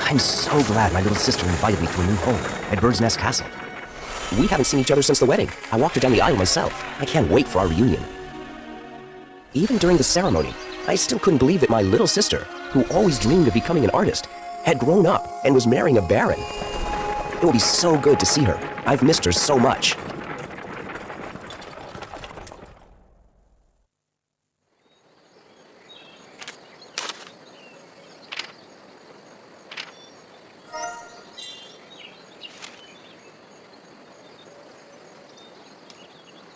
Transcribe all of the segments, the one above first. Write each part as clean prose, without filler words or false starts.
I'm so glad my little sister invited me to a new home at Bird's Nest Castle. We haven't seen each other since the wedding. I walked her down the aisle myself. I can't wait for our reunion. Even during the ceremony, I still couldn't believe that my little sister, who always dreamed of becoming an artist, had grown up and was marrying a baron. It will be so good to see her. I've missed her so much.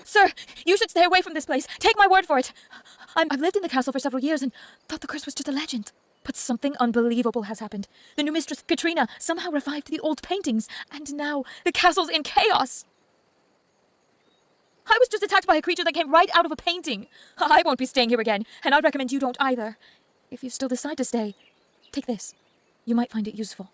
Sir, you should stay away from this place. Take my word for it. I've lived in the castle for several years and thought the curse was just a legend. But something unbelievable has happened. The new mistress, Katrina, somehow revived the old paintings, and now the castle's in chaos. I was just attacked by a creature that came right out of a painting. I won't be staying here again, and I'd recommend you don't either. If you still decide to stay, take this. You might find it useful.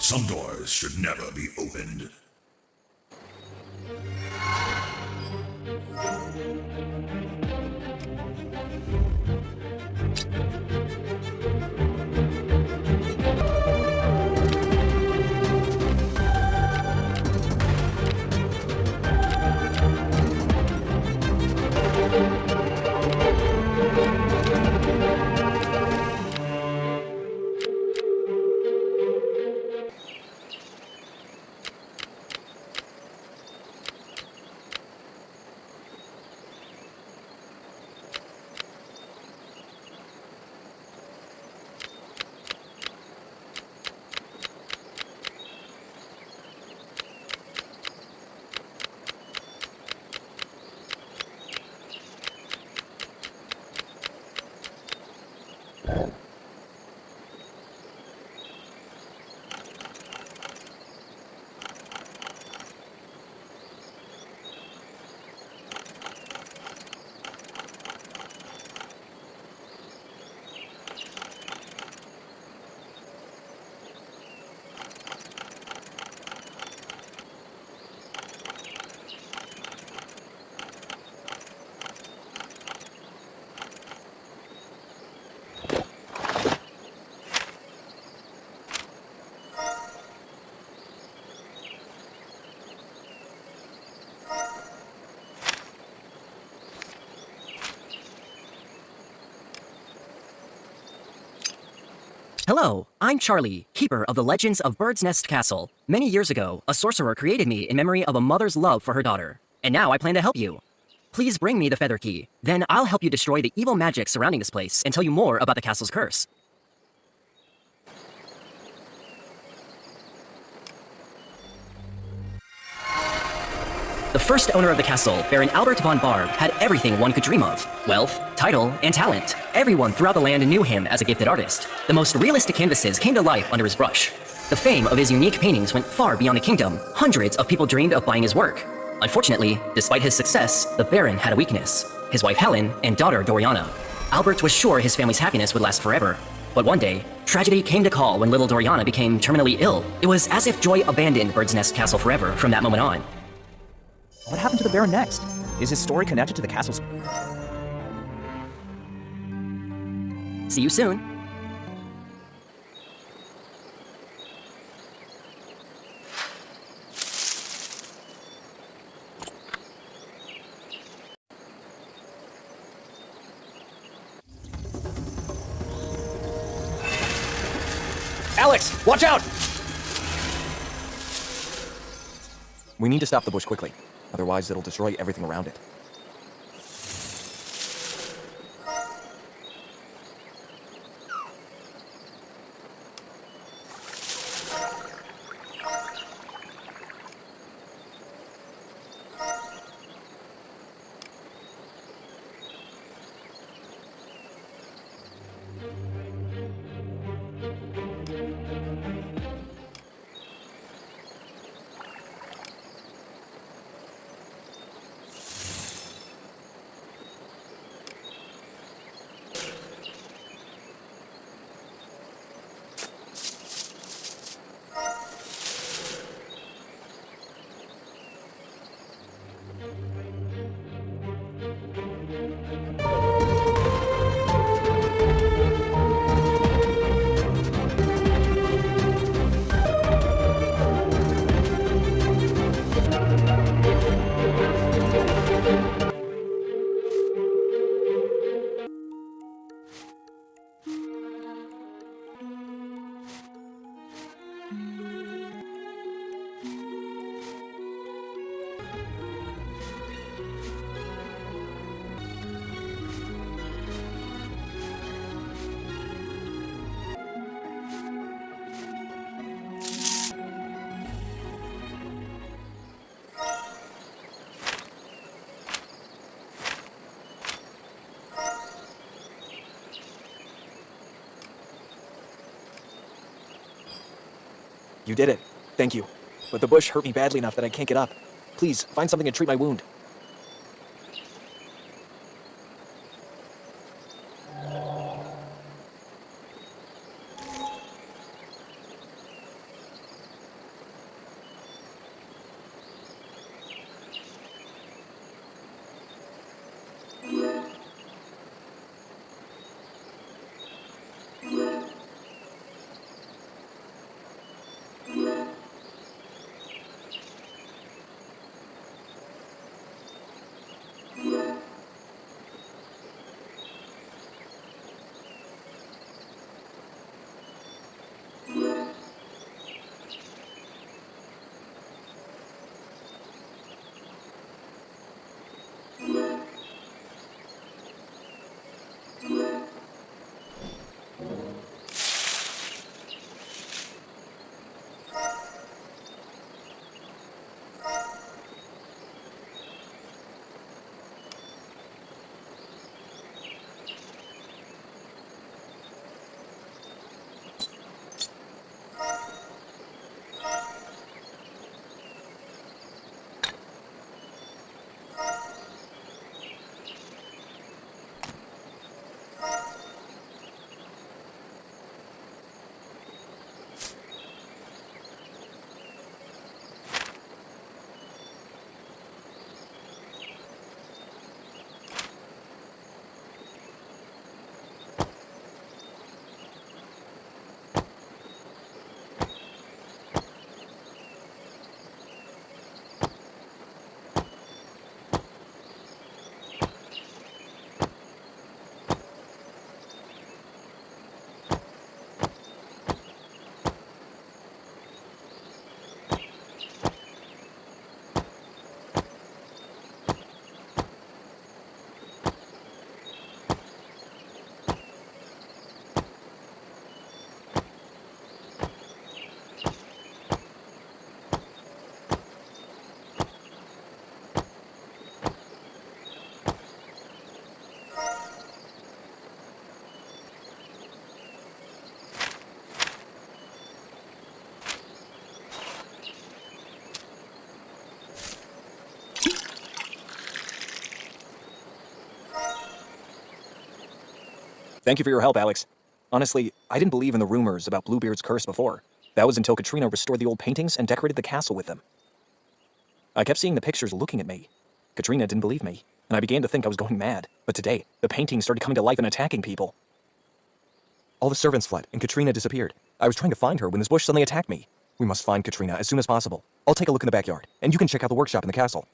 Some doors should never be opened. Hello, I'm Charlie, keeper of the legends of Bird's Nest Castle. Many years ago, a sorcerer created me in memory of a mother's love for her daughter. And now I plan to help you. Please bring me the Feather Key. Then I'll help you destroy the evil magic surrounding this place and tell you more about the castle's curse. The first owner of the castle, Baron Albert von Barb, had everything one could dream of. Wealth, title, and talent. Everyone throughout the land knew him as a gifted artist. The most realistic canvases came to life under his brush. The fame of his unique paintings went far beyond the kingdom. Hundreds of people dreamed of buying his work. Unfortunately, despite his success, the Baron had a weakness. His wife Helen and daughter Doriana. Albert was sure his family's happiness would last forever. But one day, tragedy came to call when little Doriana became terminally ill. It was as if joy abandoned Bird's Nest Castle forever from that moment on. What happened to the Baron next? Is his story connected to the castle's... See you soon. Alex, watch out! We need to stop the bush quickly. Otherwise, it'll destroy everything around it. You did it. Thank you. But the bush hurt me badly enough that I can't get up. Please, find something to treat my wound. Thank you for your help, Alex. Honestly, I didn't believe in the rumors about Bluebeard's curse before. That was until Katrina restored the old paintings and decorated the castle with them. I kept seeing the pictures looking at me. Katrina didn't believe me, and I began to think I was going mad. But today, the paintings started coming to life and attacking people. All the servants fled, and Katrina disappeared. I was trying to find her when this bush suddenly attacked me. We must find Katrina as soon as possible. I'll take a look in the backyard, and you can check out the workshop in the castle.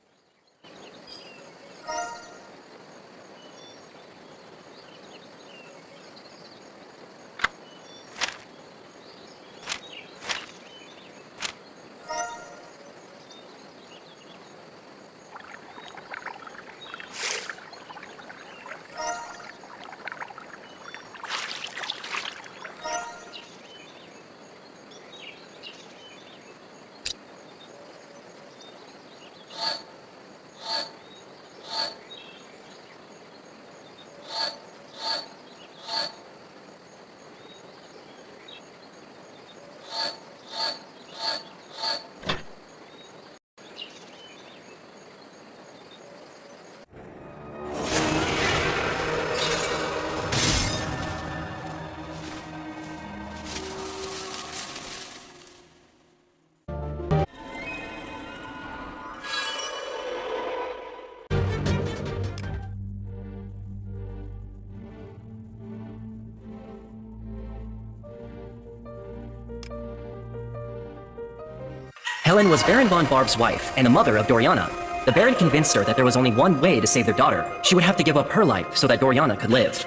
Helen was Baron von Barb's wife and the mother of Doriana. The Baron convinced her that there was only one way to save their daughter. She would have to give up her life so that Doriana could live.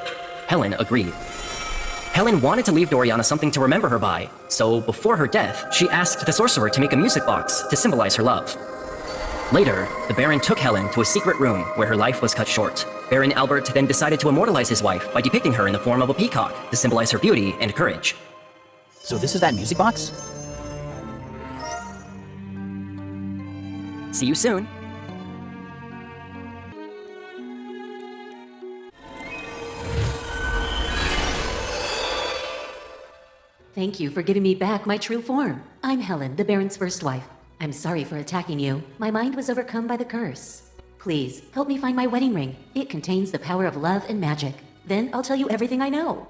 Helen agreed. Helen wanted to leave Doriana something to remember her by, so before her death, she asked the sorcerer to make a music box to symbolize her love. Later, the Baron took Helen to a secret room where her life was cut short. Baron Albert then decided to immortalize his wife by depicting her in the form of a peacock to symbolize her beauty and courage. So this is that music box? See you soon. Thank you for giving me back my true form. I'm Helen, the Baron's first wife. I'm sorry for attacking you. My mind was overcome by the curse. Please, help me find my wedding ring. It contains the power of love and magic. Then I'll tell you everything I know.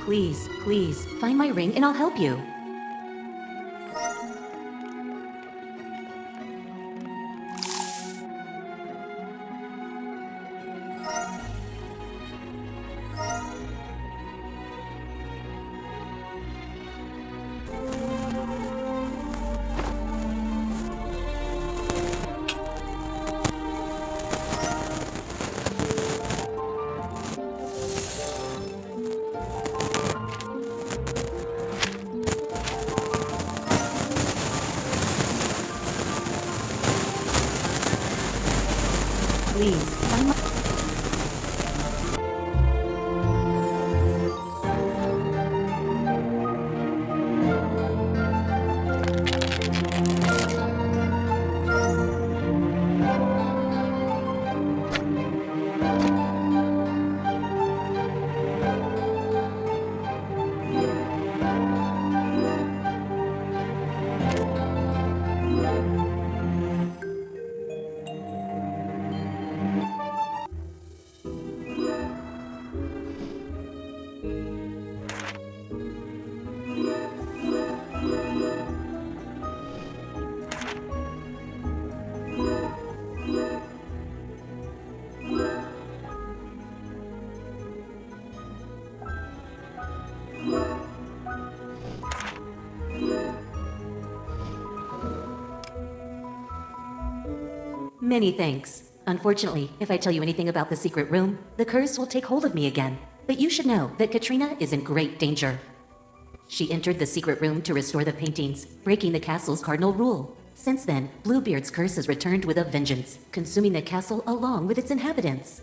Please, please, find my ring and I'll help you. Please, find my... Many thanks. Unfortunately, if I tell you anything about the secret room, the curse will take hold of me again. But you should know that Katrina is in great danger. She entered the secret room to restore the paintings, breaking the castle's cardinal rule. Since then, Bluebeard's curse has returned with a vengeance, consuming the castle along with its inhabitants.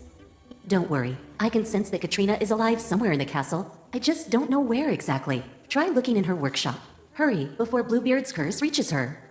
Don't worry, I can sense that Katrina is alive somewhere in the castle. I just don't know where exactly. Try looking in her workshop. Hurry, before Bluebeard's curse reaches her.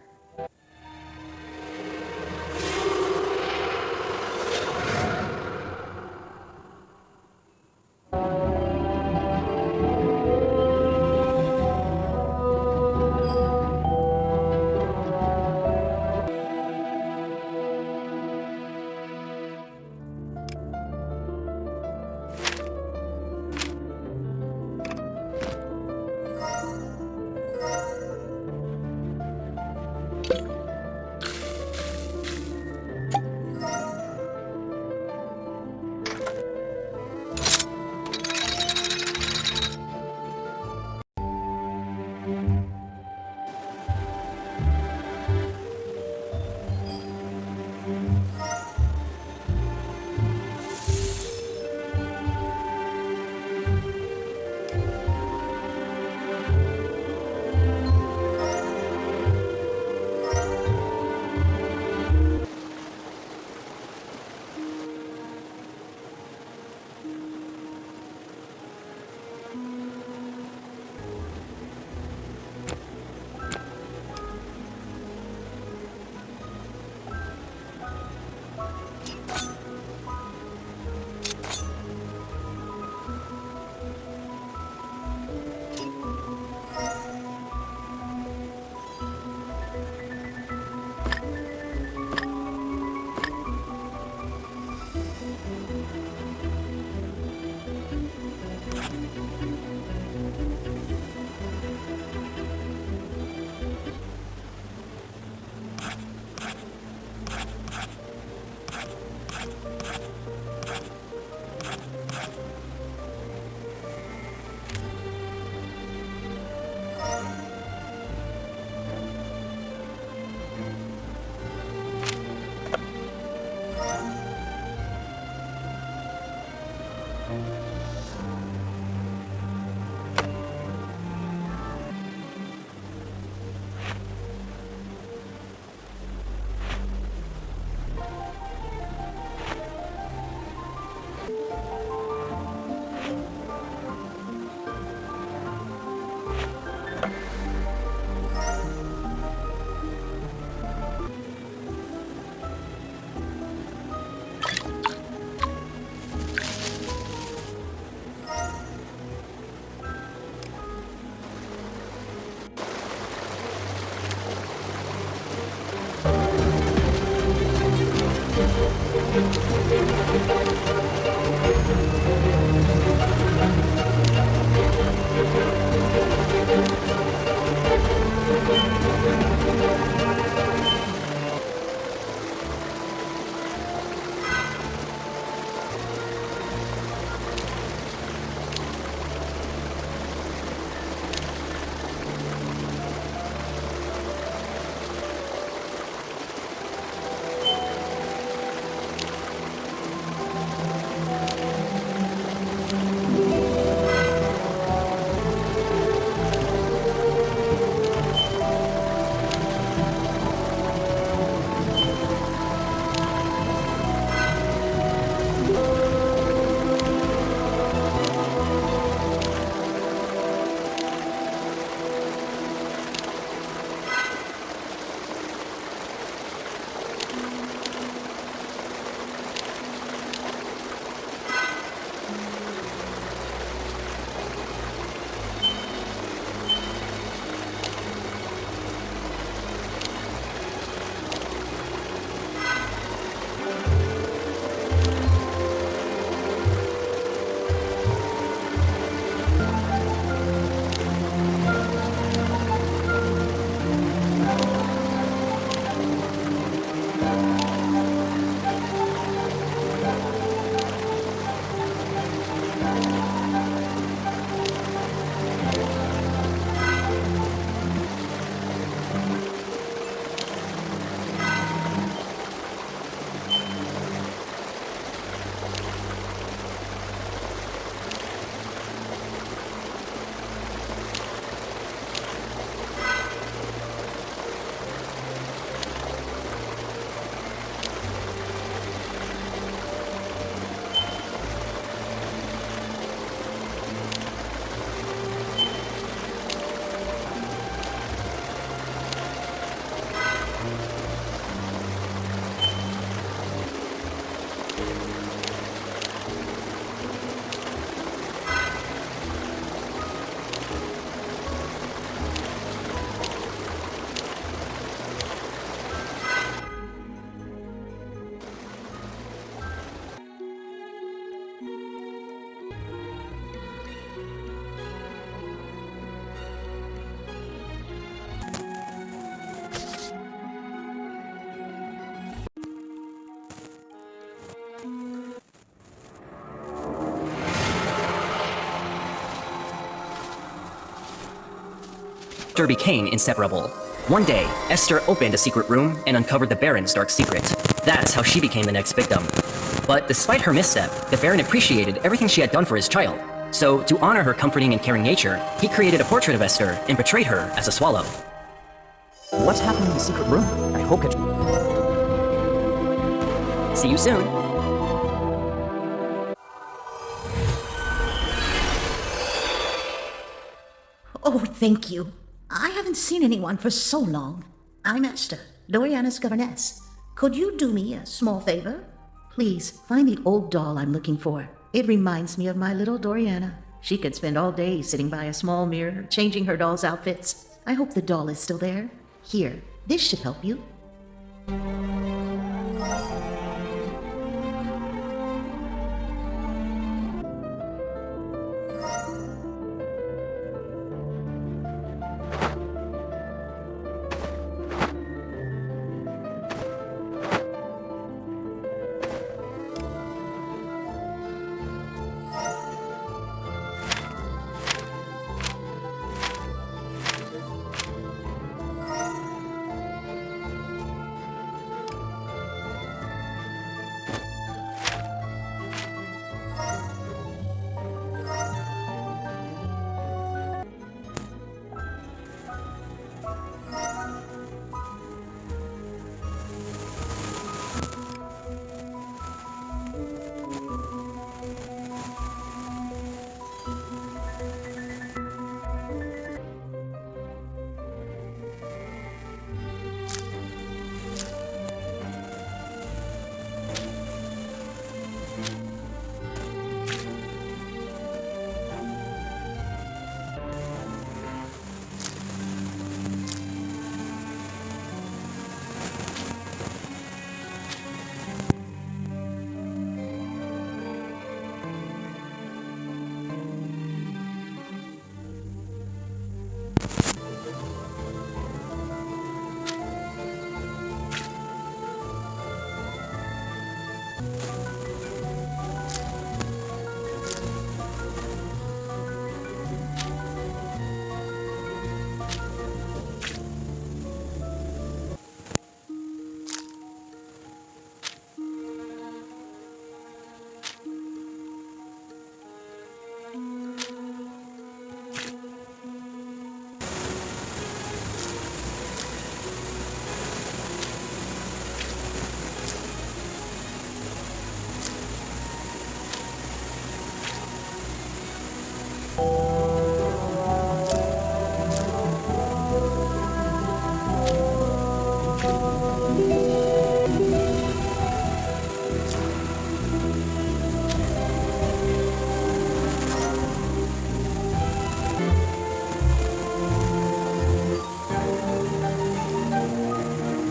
Esther became inseparable. One day, Esther opened a secret room and uncovered the Baron's dark secret. That's how she became the next victim. But despite her misstep, the Baron appreciated everything she had done for his child. So, to honor her comforting and caring nature, he created a portrait of Esther and portrayed her as a swallow. What's happening in the secret room? I hope See you soon! Oh, thank you. I haven't seen anyone for so long. I'm Esther, Doriana's governess. Could you do me a small favor? Please, find the old doll I'm looking for. It reminds me of my little Doriana. She could spend all day sitting by a small mirror, changing her doll's outfits. I hope the doll is still there. Here, this should help you.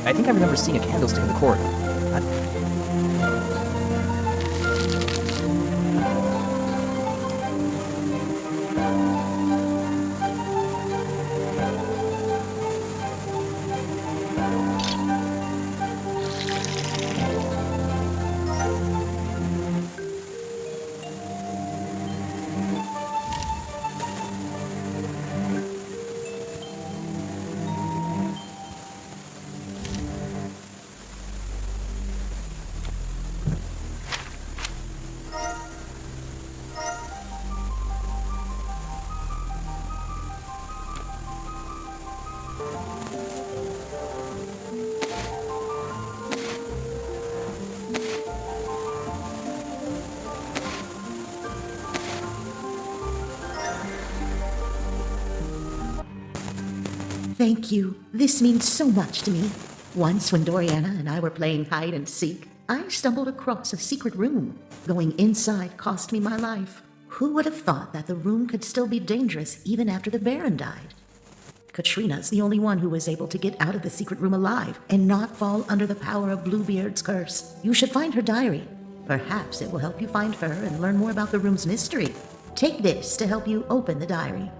I think I remember seeing a candlestick in the corridor. Thank you. This means so much to me. Once, when Doriana and I were playing hide and seek, I stumbled across a secret room. Going inside cost me my life. Who would have thought that the room could still be dangerous even after the Baron died? Katrina's the only one who was able to get out of the secret room alive and not fall under the power of Bluebeard's curse. You should find her diary. Perhaps it will help you find her and learn more about the room's mystery. Take this to help you open the diary.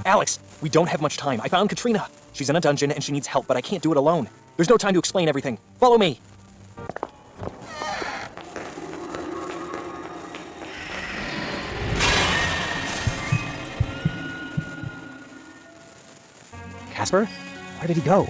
Alex, we don't have much time. I found Katrina. She's in a dungeon and she needs help, but I can't do it alone. There's no time to explain everything. Follow me. Casper? Where did he go?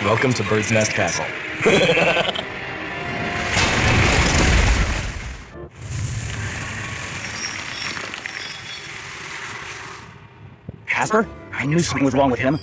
Welcome to Bird's Nest Castle. Casper? I knew something was wrong with him.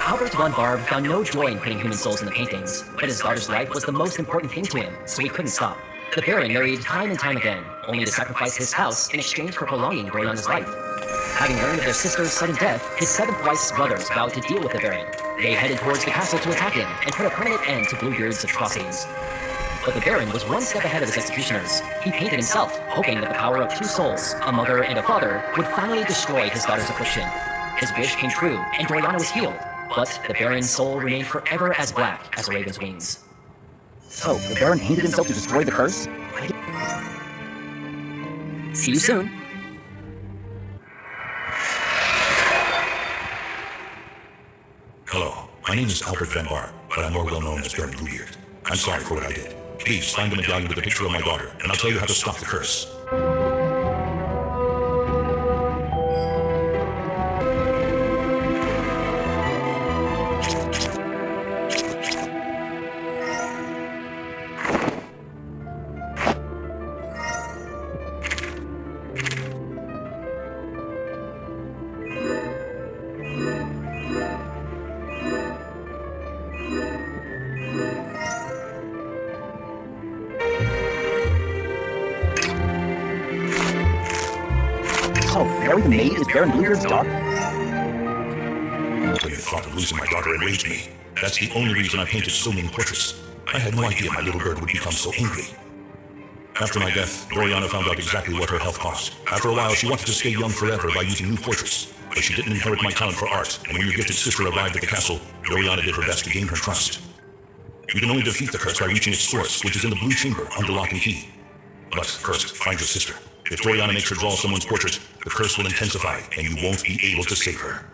Albert von Barb found no joy in putting human souls in the paintings, but his daughter's life was the most important thing to him, so he couldn't stop. The Baron married time and time again, only to sacrifice his house in exchange for prolonging Doriana's life. Having learned of their sister's sudden death, his seventh wife's brothers vowed to deal with the Baron. They headed towards the castle to attack him and put a permanent end to Bluebeard's atrocities. But the Baron was one step ahead of his executioners. He painted himself, hoping that the power of two souls, a mother and a father, would finally destroy his daughter's affliction. His wish came true, and Doriana was healed. But the Baron's soul remained forever as black as a raven's wings. So, the Baron painted himself to destroy the curse? See you soon. Hello, my name is Albert Van Barb, but I'm more well known as Baron Bluebeard. I'm sorry for what I did. Please find the medallion with a picture of my daughter, and I'll tell you how to stop the curse. So, Mary the Maid is Baron Bluebeard's daughter? The mere thought of losing my daughter enraged me. That's the only reason I painted so many portraits. I had no idea my little bird would become so angry. After my death, Doriana found out exactly what her health cost. After a while, she wanted to stay young forever by using new portraits. But she didn't inherit my talent for art, and when your gifted sister arrived at the castle, Doriana did her best to gain her trust. You can only defeat the curse by reaching its source, which is in the blue chamber under lock and key. But first, find your sister. If Doriana makes her draw someone's portrait, the curse will intensify, and you won't be able to save her.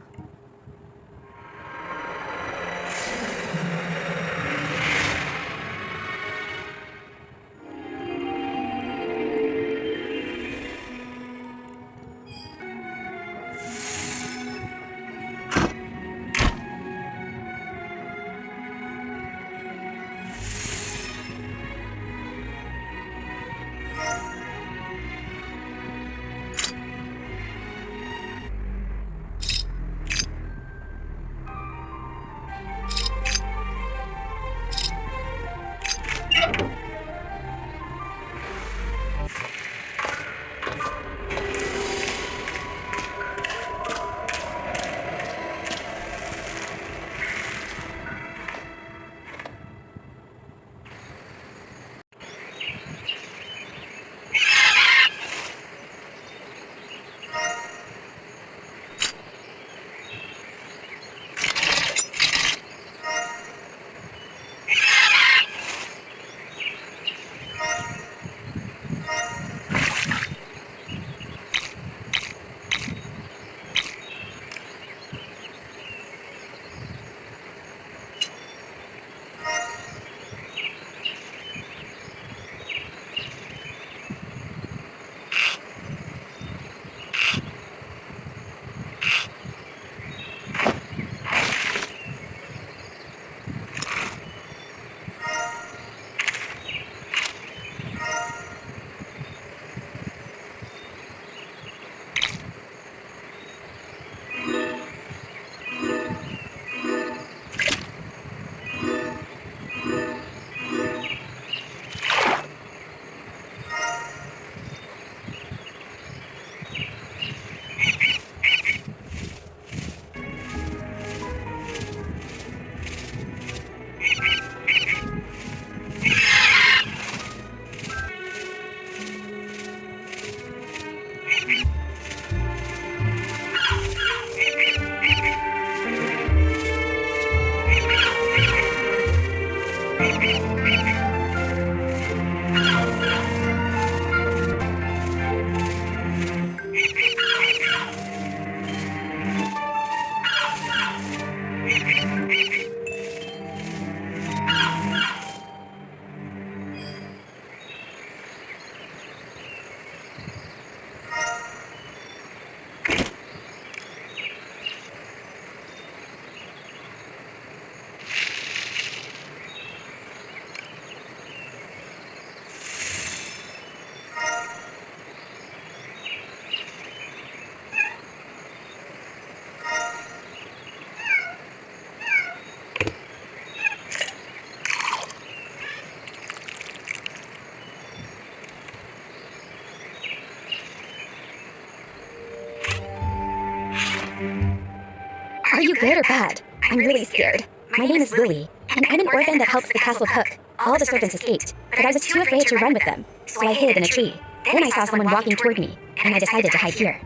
Are you good or bad? I'm really scared. My name is Lily, and I'm an orphan that helps the castle cook. All the servants escaped, but I was too afraid to run with them, so I hid in a tree. Then I saw someone walking toward me, and I decided to hide here.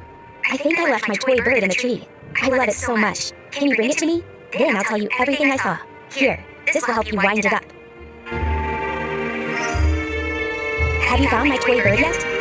I think I left my toy bird in the tree. I love it so much. Can you bring it to me? Then I'll tell you everything I saw. Here, this will help you wind it up. Have you found my toy bird yet?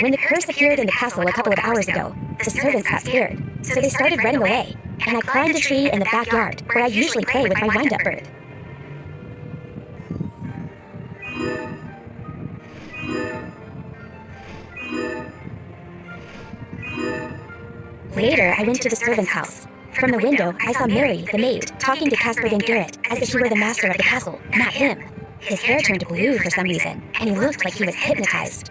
When the curse appeared in the castle a couple of hours ago, the servants got scared, so they started running away, and I climbed a tree in the backyard where I usually play with my wind-up bird. Later, I went to the servant's house. From the window, I saw Mary, the maid, talking to Caspar Van Garrett as if he were the master of the castle, not him. His hair turned blue for some reason, and he looked like he was hypnotized.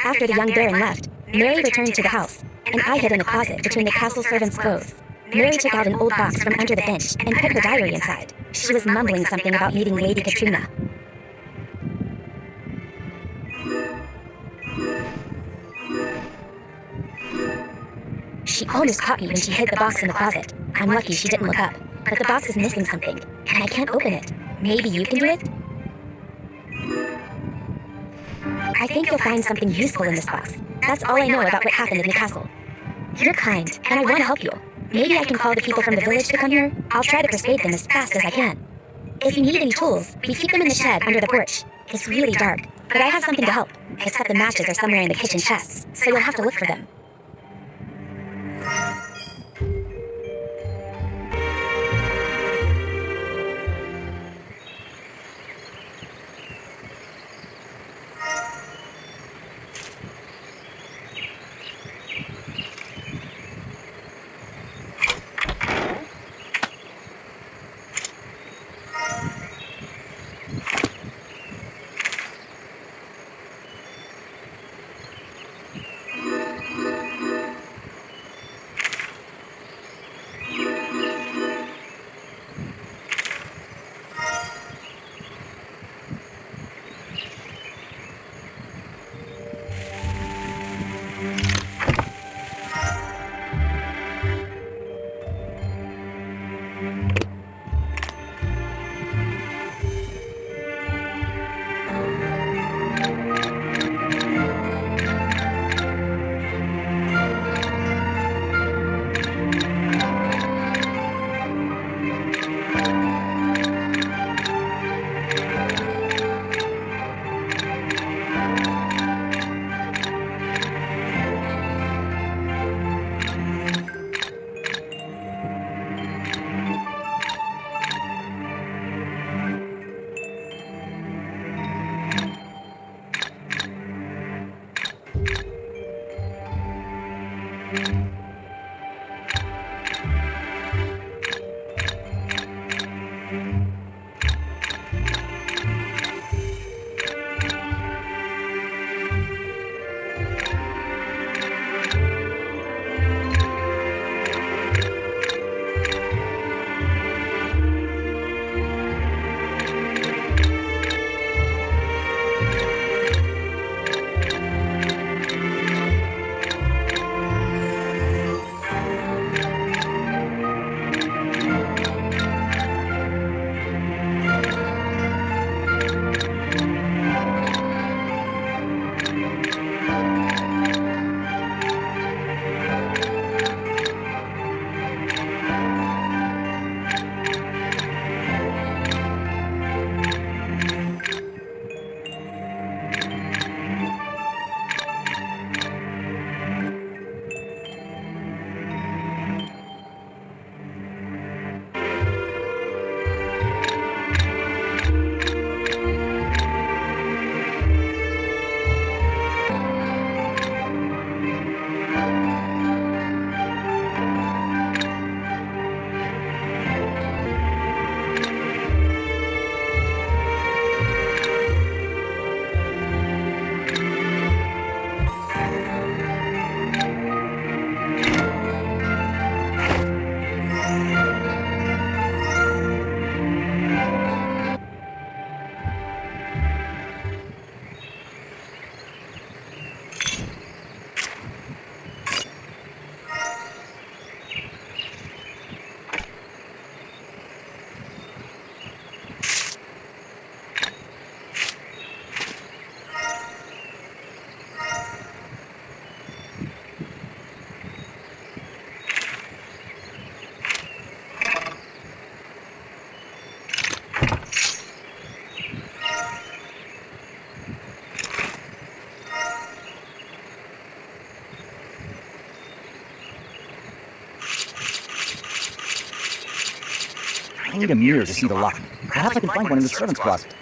After the young baron left, Mary returned to the house, and I hid in the closet between the castle servants' clothes. Mary took out an old box from under the bench and put her diary inside. She was mumbling something about meeting Lady Katrina. She almost caught me when she hid the box in the closet. I'm lucky she didn't look up, but the box is missing something, and I can't open it. Maybe you can do it? I think you'll find something useful in this box. That's all I know about what happened in the castle. You're kind, and I want to help you. Maybe I can call the people from the village to come here. I'll try to persuade them as fast as I can. If you need any tools, we keep them in the shed under the porch. It's really dark, but I have something to help. Except the matches are somewhere in the kitchen chests, so you'll have to look for them. need a mirror to see the lock. Perhaps I can find one in the servant's closet.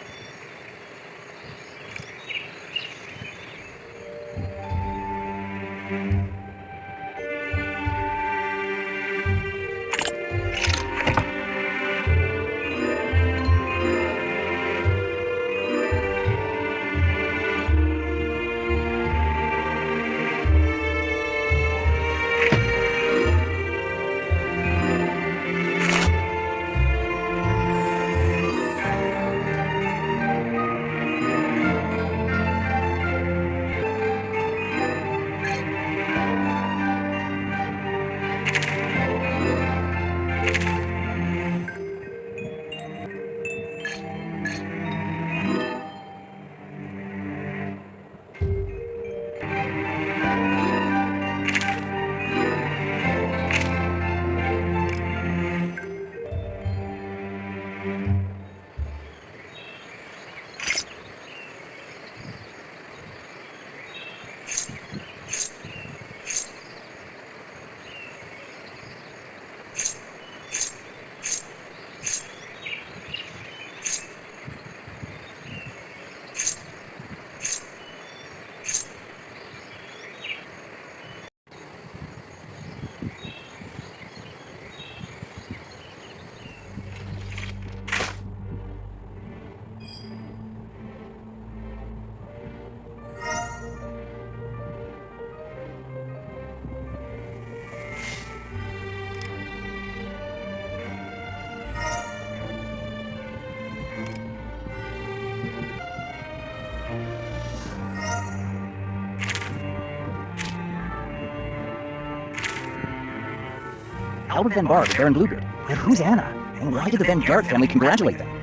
Albert Van Barg, Baron Bluebeard. But who's Anna? And why did the Van Garrett family congratulate them?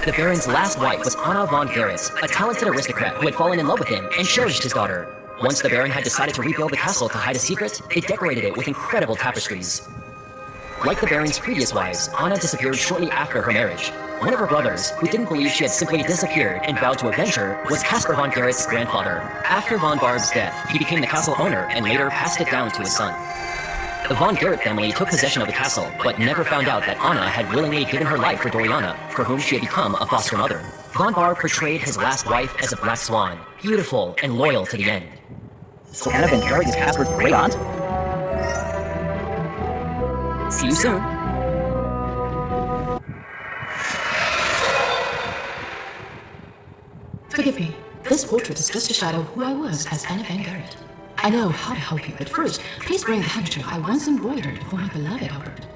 The Baron's last wife was Anna von Garrett, a talented aristocrat who had fallen in love with him and cherished his daughter. Once the Baron had decided to rebuild the castle to hide a secret, they decorated it with incredible tapestries. Like the Baron's previous wives, Anna disappeared shortly after her marriage. One of her brothers, who didn't believe she had simply disappeared and vowed to avenge her, was Caspar von Garrett's grandfather. After von Barg's death, he became the castle owner and later passed it down to his son. The Von Garrett family took possession of the castle, but never found out that Anna had willingly given her life for Doriana, for whom she had become a foster mother. Von Barg portrayed his last wife as a black swan, beautiful and loyal to the end. So Anna Van Garrett is Caspar's great aunt? See you soon. Forgive me. This portrait is just a shadow of who I was as Anna Van Garrett. I know how to help you, but first, please bring the handkerchief I once embroidered for my beloved Albert.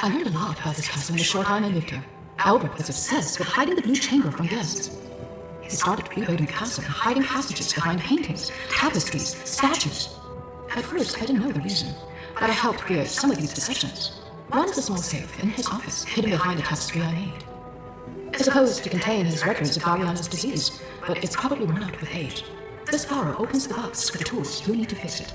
I learned a lot about this castle in the short time I lived here. Albert was obsessed with hiding the blue chamber from guests. He started rebuilding the castle and hiding passages behind paintings, tapestries, statues. At first, I didn't know the reason, but I helped create some of these deceptions. One is a small safe in his office, hidden behind the tapestry I made. It's supposed to contain his records of Dariana's disease, but it's probably run out with age. This power opens the box with the tools you need to fix it.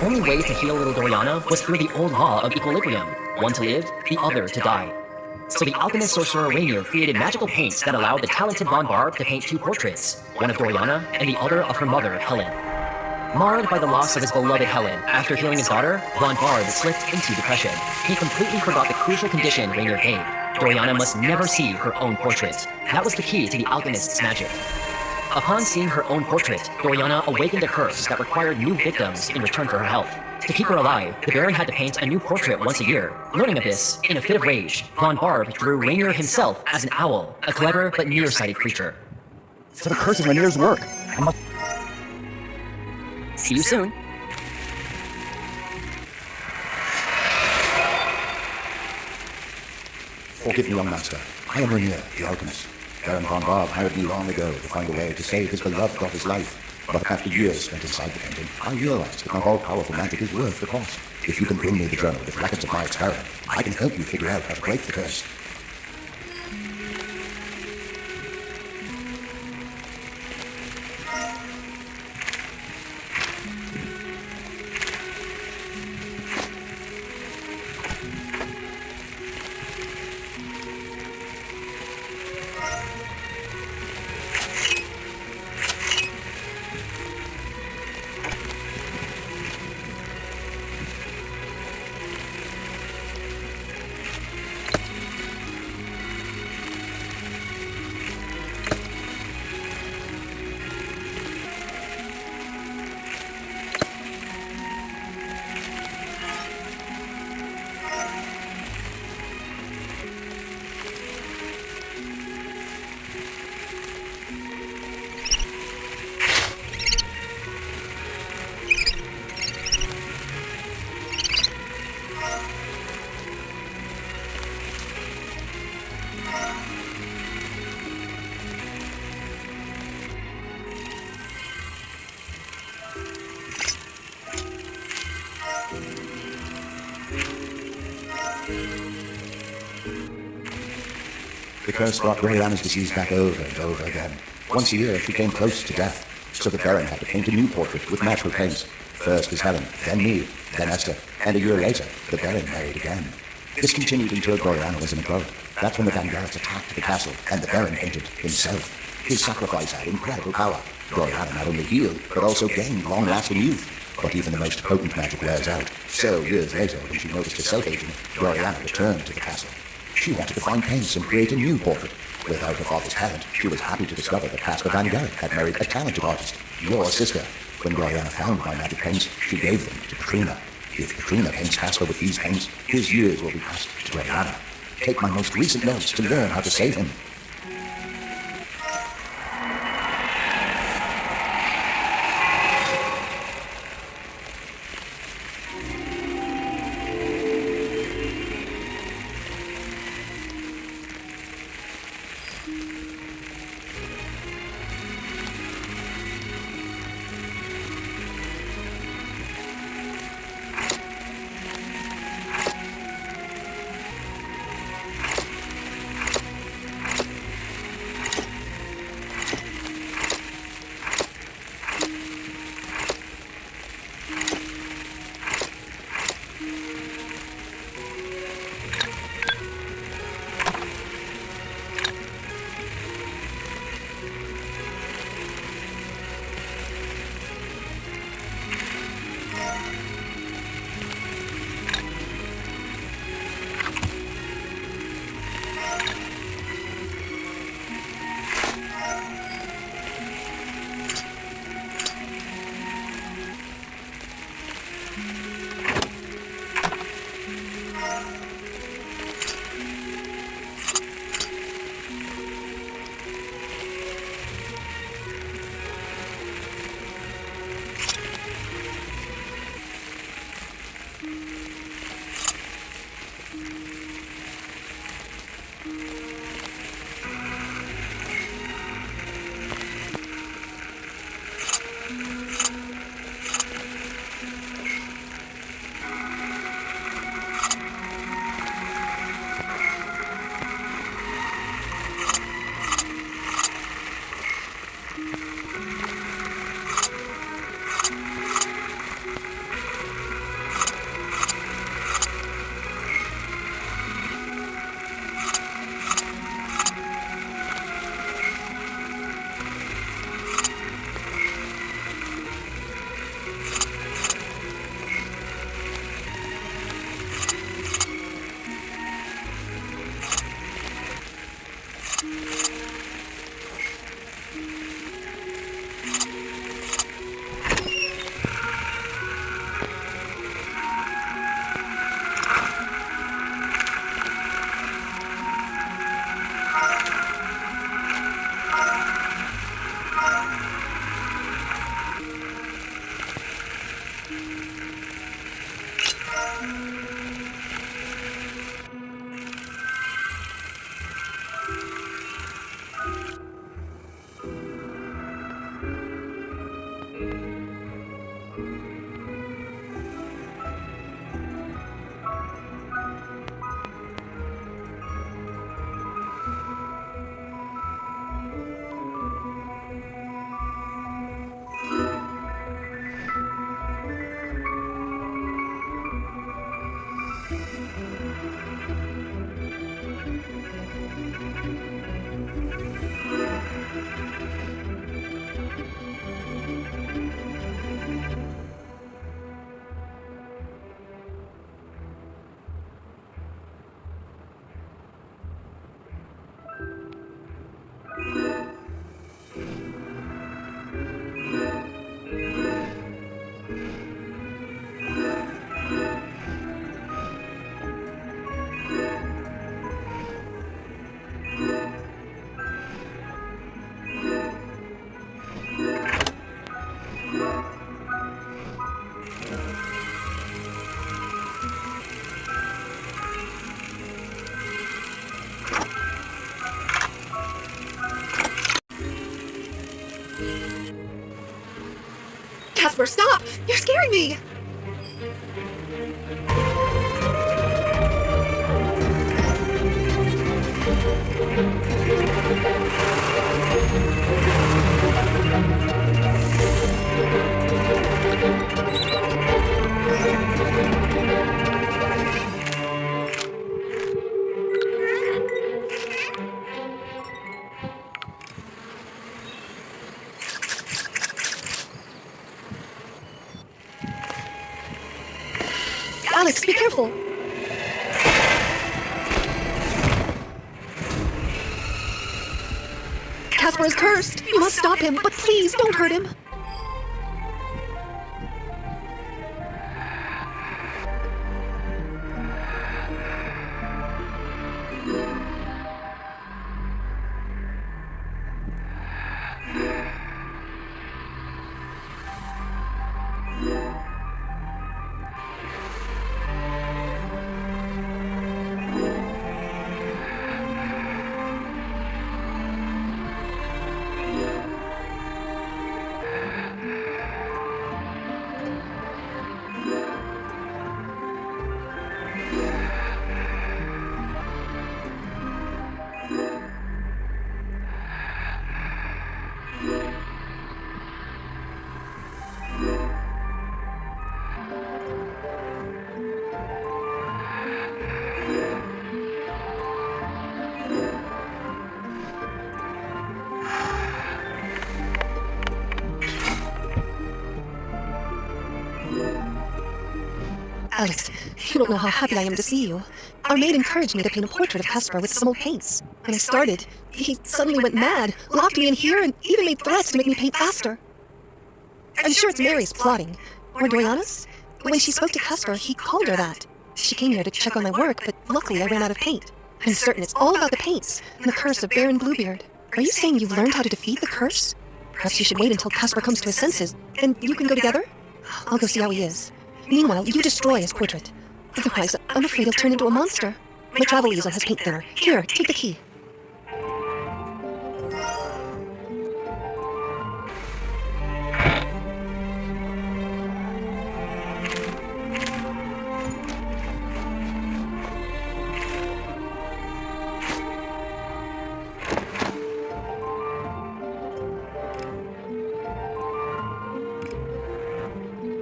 only way to heal little Doriana was through the old law of equilibrium, one to live, the other to die. So the alchemist sorcerer Rainier created magical paints that allowed the talented Von Barb to paint two portraits, one of Doriana and the other of her mother, Helen. Marred by the loss of his beloved Helen, after healing his daughter, Von Barb slipped into depression. He completely forgot the crucial condition Rainier gave. Doriana must never see her own portrait. That was the key to the alchemist's magic. Upon seeing her own portrait, Doriana awakened a curse that required new victims in return for her health. To keep her alive, the Baron had to paint a new portrait once a year. Learning of this, in a fit of rage, Von Barb drew Rainier himself as an owl, a clever but nearsighted creature. So the curse is Rainier's work. I must... See you soon. Forgive me, young master. I am Rainier, the alchemist. Baron Von Barb hired me long ago to find a way to save his beloved daughter's life. But after years spent inside the painting, I realized that my all-powerful magic is worth the cost. If you can bring me the journal with records of my experiment, I can help you figure out how to break the curse. The curse brought Doriana's disease back over and over again. Once a year, she came close to death, so the Baron had to paint a new portrait with natural paints. First as Helen, then me, then Esther, and a year later, the Baron married again. This continued until Doriana was an adult. That's when the Van Garretts attacked the castle, and the Baron painted himself. His sacrifice had incredible power. Doriana not only healed, but also gained long-lasting youth. But even the most potent magic wears out. So, years later, when she noticed herself aging, Doriana returned to the castle. She wanted to find paints and create a new portrait. Without her father's talent, she was happy to discover that Caspar Van Garrett had married a talented artist, your sister. When Doriana found my magic paints, she gave them to Katrina. If Katrina paints Caspar with these paints, his years will be passed to Doriana. Take my most recent notes to learn how to save him. Casper, stop! You're scaring me! Alex, be careful! Casper is cursed! You must stop him, but please don't hurt him! Alex, you don't know how happy I am to see you. Our maid encouraged me to paint a portrait of Casper with some old paints. When I started, he suddenly went mad, locked me in here, and even made threats to make me paint faster. I'm sure it's Mary's plotting. Or Doriana's? When she spoke to Casper, he called her that. She came here to check on my work, but luckily I ran out of paint. I'm certain it's all about the paints and the curse of Baron Bluebeard. Are you saying you've learned how to defeat the curse? Perhaps you should wait until Casper comes to his senses, and you can go together? I'll go see how he is. Meanwhile, you destroy his portrait. Otherwise, I'm afraid he'll turn into a monster. My travel easel has paint thinner. Here, take the key.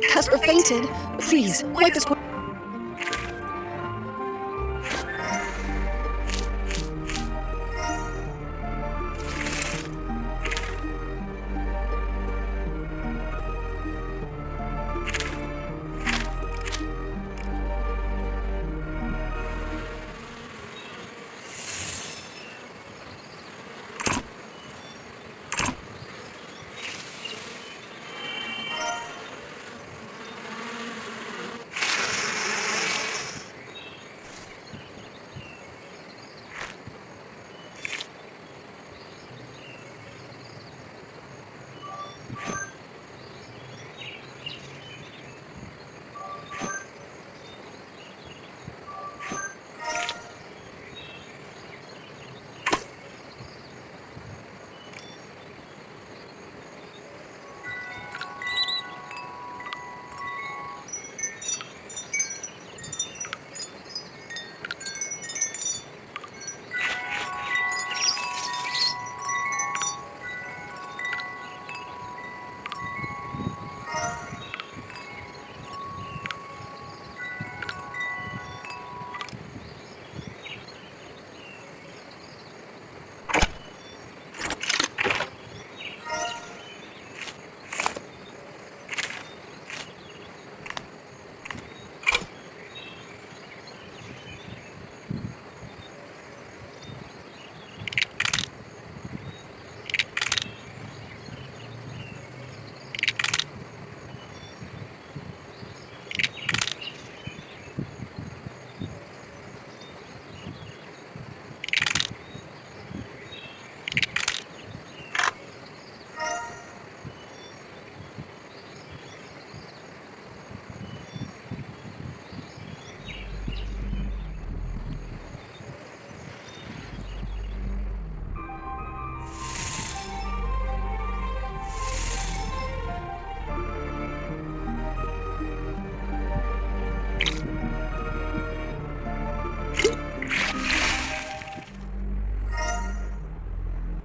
Casper fainted. Please, wipe this.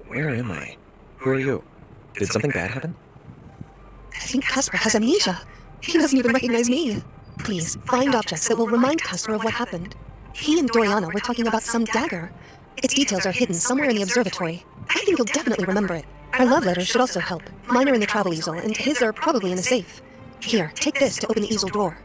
Where am I? Who are you? Did something bad happen? I think Caspar has amnesia. He doesn't even recognize me. Please, find objects that will remind Caspar of what happened. He and Doriana were talking about some dagger. Its details are hidden somewhere in the observatory. I think he'll definitely remember it. Our love letters should also help. Mine are in the travel easel, and his are probably in the safe. Here, take this to open the easel drawer.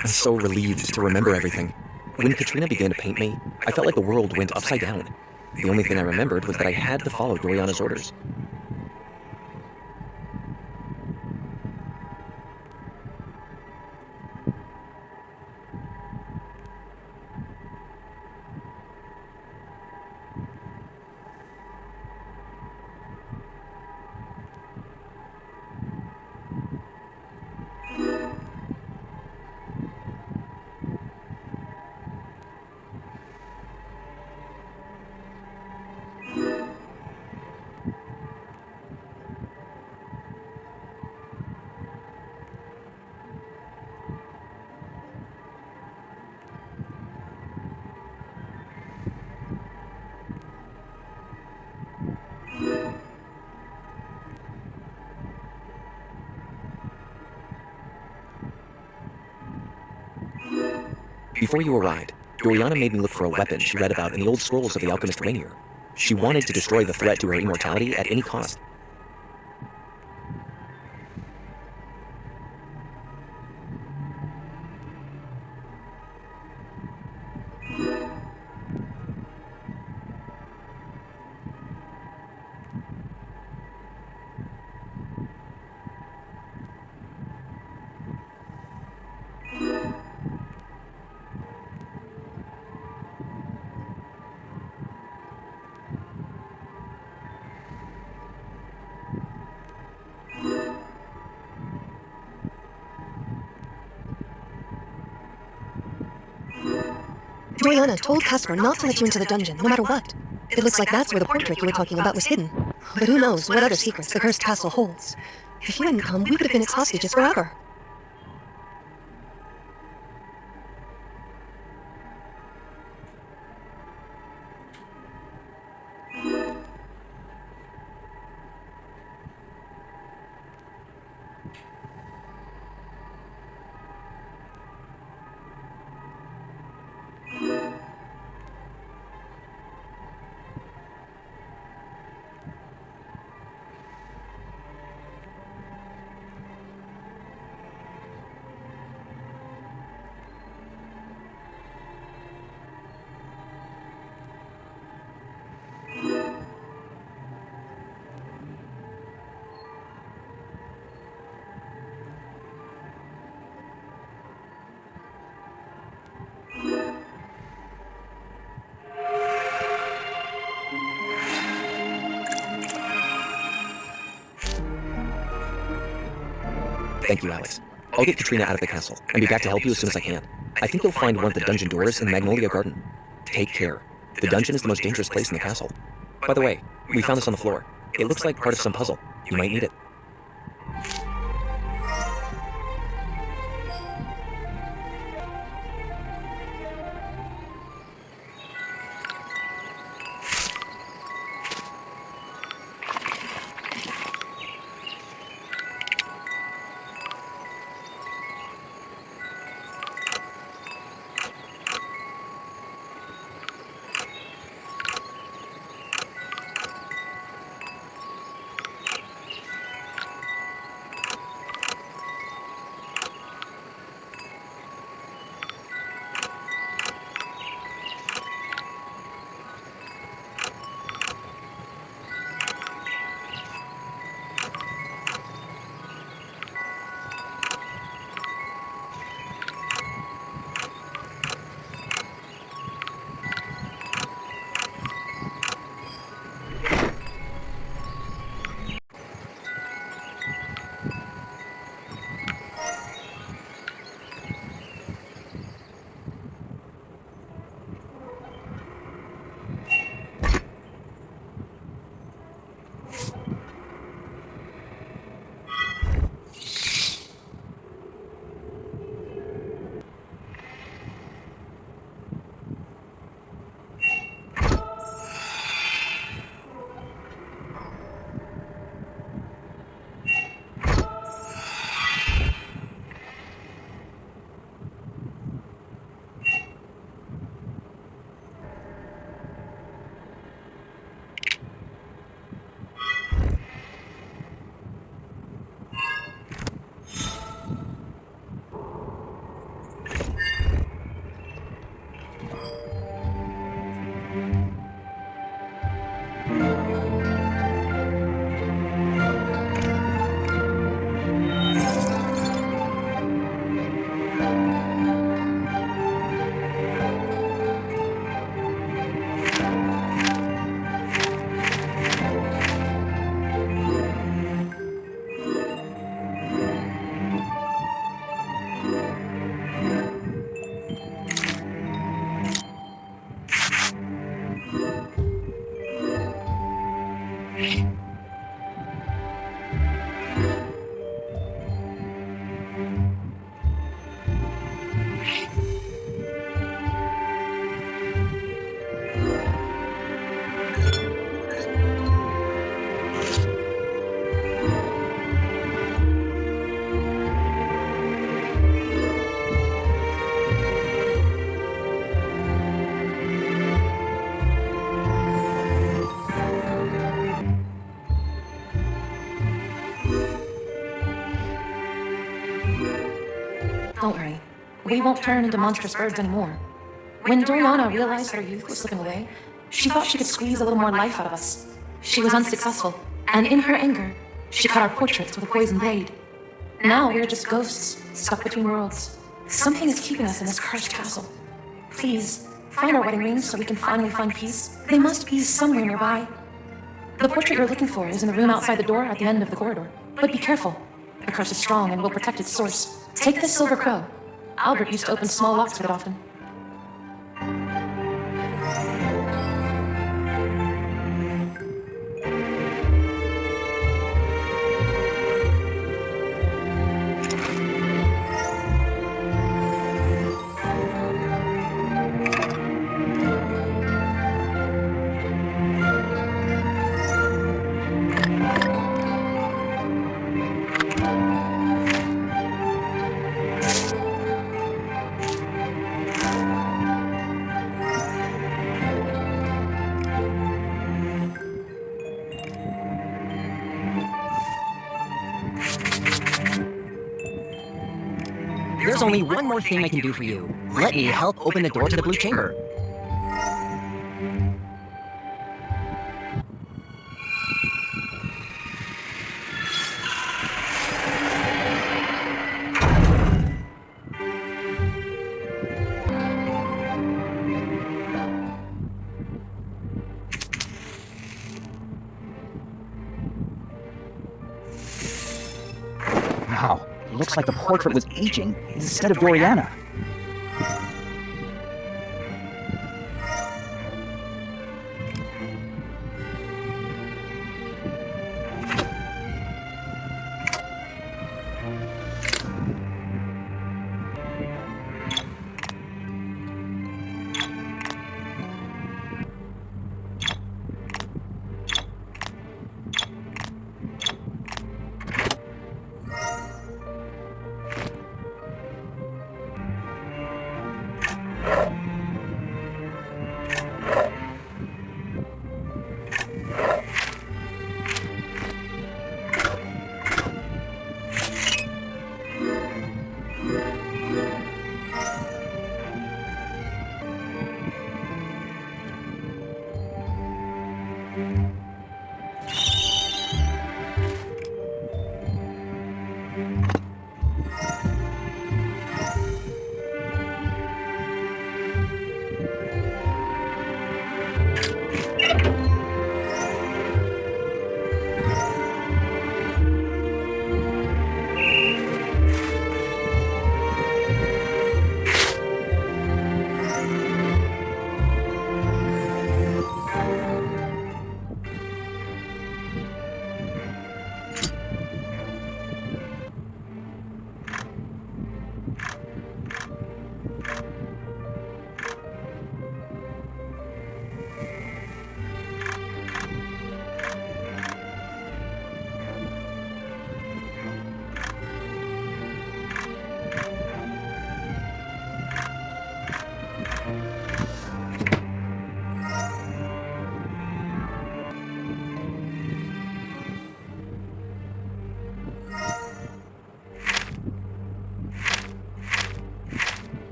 I'm so relieved to remember everything. When Katrina began to paint me, I felt like the world went upside down. The only thing I remembered was that I had to follow Doriana's orders. Before you arrived, Doriana made me look for a weapon she read about in the old scrolls of the alchemist Rainier. She wanted to destroy the threat to her immortality at any cost. Doriana told Casper not to let you into the dungeon, no matter what. It looks like that's where the portrait you were talking about was hidden. But who knows what other secrets the cursed castle holds. If you hadn't come, we would have been its hostages forever. Thank you, Alex. I'll get Katrina out of the castle and be back to help you as soon as I can. I think you'll find one of the dungeon doors in the Magnolia Garden. Take care. The dungeon is the most dangerous place in the castle. By the way, we found this on the floor. It looks like part of some puzzle. You might need it. Don't worry. We won't turn into monstrous birds anymore. When Doriana realized her youth was slipping away, she thought she could squeeze a little more life out of us. She was unsuccessful, and in her anger, she cut our portraits with a poison blade. Now we're just ghosts, stuck between worlds. Something is keeping us in this cursed castle. Please, find our wedding rings so we can finally find peace. They must be somewhere nearby. The portrait you're looking for is in the room outside the door at the end of the corridor. But be careful. The curse is strong and will protect its source. Take this silver crow. Albert used to open small locks with it often. There's only one more thing I can do for you. Let me help open the door to the Blue Chamber. Wow, looks like the portrait was aging instead of Doriana.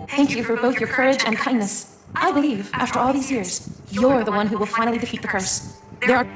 Thank you for both your courage and kindness. I believe, after all these years, you're the one who will finally defeat the curse. There are...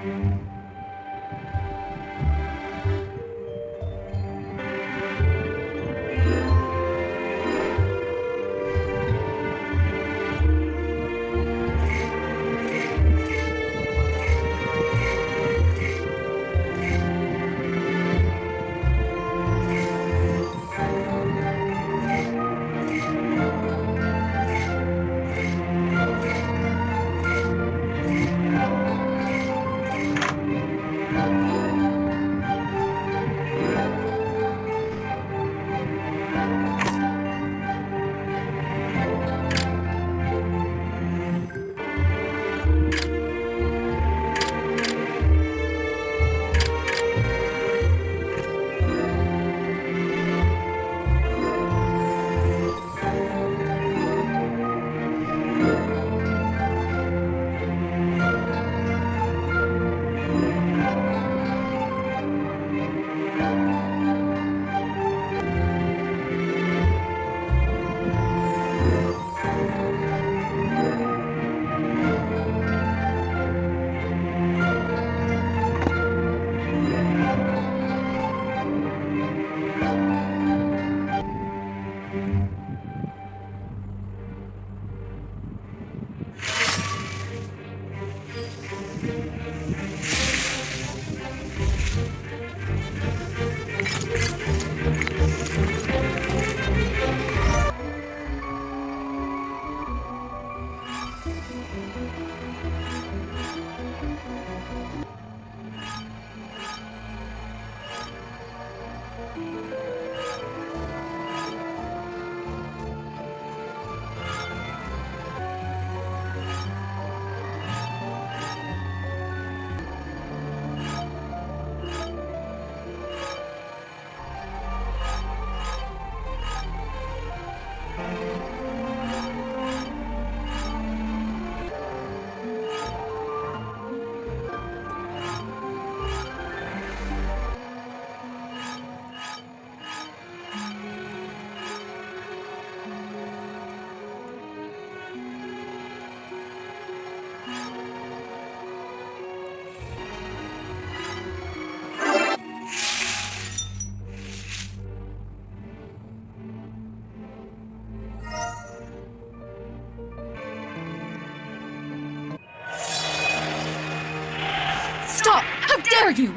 dare you?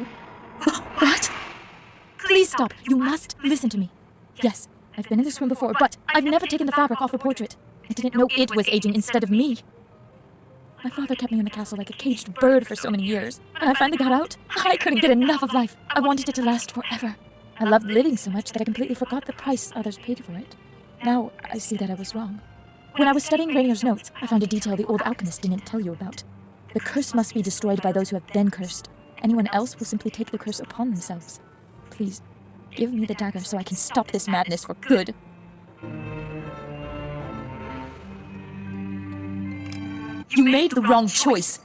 What? Please stop. You must listen to me. Yes, I've been in this room before, but I've never taken the fabric off the portrait. I didn't know it was aging instead of me. My father kept me in the castle like a caged bird for so many years. When I finally got out, I couldn't get enough of life. I wanted it to last forever. I loved living so much that I completely forgot the price others paid for it. Now, I see that I was wrong. When I was studying Rainier's notes, I found a detail the old alchemist didn't tell you about. The curse must be destroyed by those who have been cursed. Anyone else will simply take the curse upon themselves. Please, give me the dagger so I can stop this madness for good. You made the wrong choice.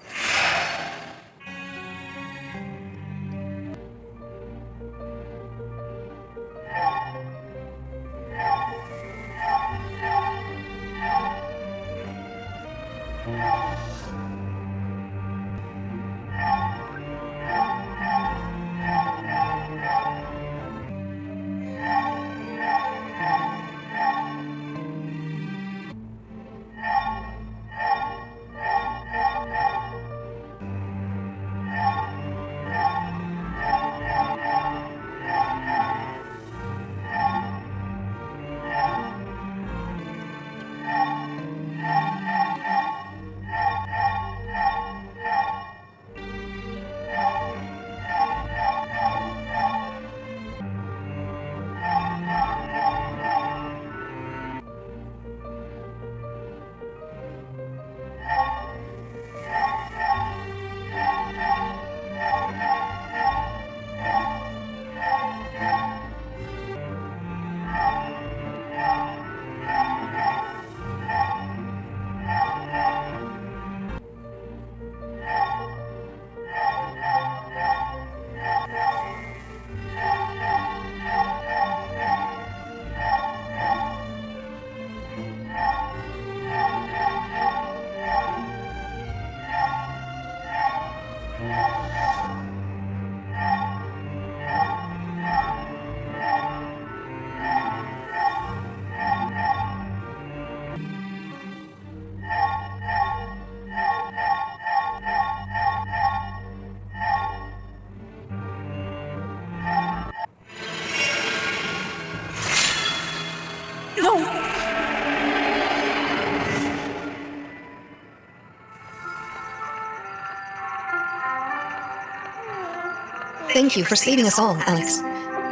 Thank you for saving us all, Alex.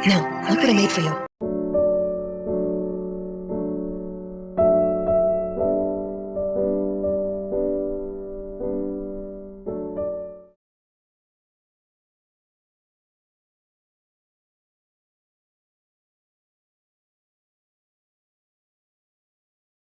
Now, look what I made for you.